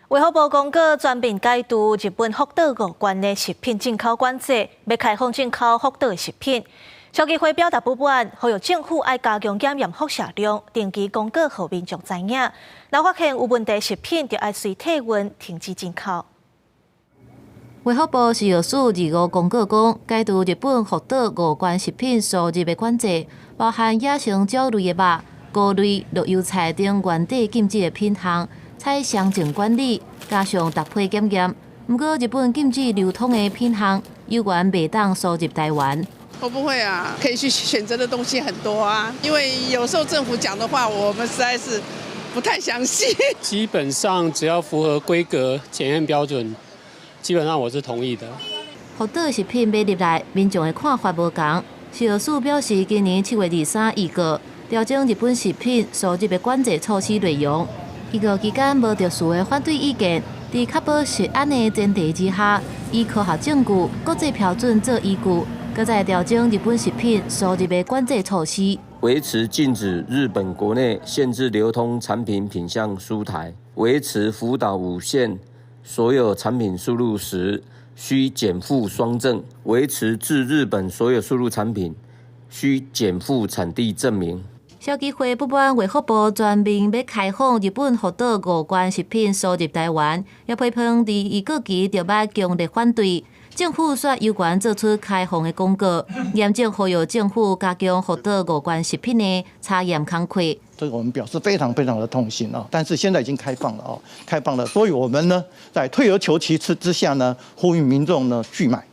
卫福部公告全面解除日本福岛5关的食品进口管制，要开放进口福岛的食品。消基会表达不满，呼吁政府要加强检验辐射量，定期公告给民众知影。若发现有问题食品，就要随体温停止进口。卫福部4月4日25公告讲，解除日本福岛5关食品输入的管制，包含野生鸟类的肉、菇类、绿油菜等原地禁止的品项。采详尽管理，加上特批检验。不过，日本禁止流通的品项，有缘袂当输入台湾。我不会啊，可以去选择的东西很多啊。因为有时候政府讲的话，我们实在是不太相信。基本上只要符合规格检验标准，基本上我是同意的。福岛食品买入来，民众的看法无同。消署表示，今年7月23日告调整日本食品输入的管制措施内容。预告期间无特殊的反对意见，在确保食安的前提之下，以科学证据、国际标准做依据，搁再调整日本食品输入的管制措施。维持禁止日本国内限制流通产品品项输台，维持福岛5县所有产品输入时需检附双证，维持至日本所有输入产品需检附产地证明。消基会不满卫福部全面要开放日本福岛5关食品输入台湾，也批评伫预告期就要强烈反对。政府说有关做出开放的公告，严正呼吁政府加强福岛5关食品的查验工课。这个我们表示非常的痛心啊！但是现在已经开放了啊，开放了，所以我们呢在退而求其次之下呢，呼吁民众呢拒买。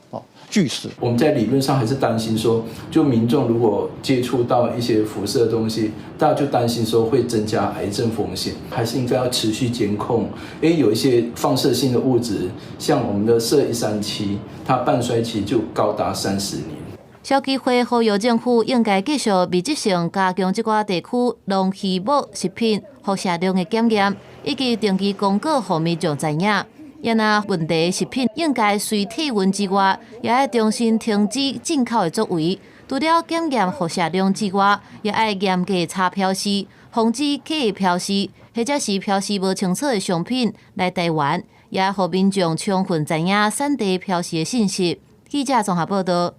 拒食。我们在理论上还是担心说，就民众如果接触到一些辐射的东西，大家就担心说会增加癌症风险，还是应该要持续监控。有一些放射性的物质，像我们的铯137，它半衰期就高达30年。消基会呼吁政府应该继续密集性加强这寡地区农渔牧食品辐射量的检验，以及定期公告给民众知影。也若问题食品应该随体温之外，也要重新停止进口的作为。除了检验辐射量之外，也要严格查标示，防止假的标示或者是标示无清楚的商品来台湾，也要让民众充分知影产地标示的信息。记者综合报道。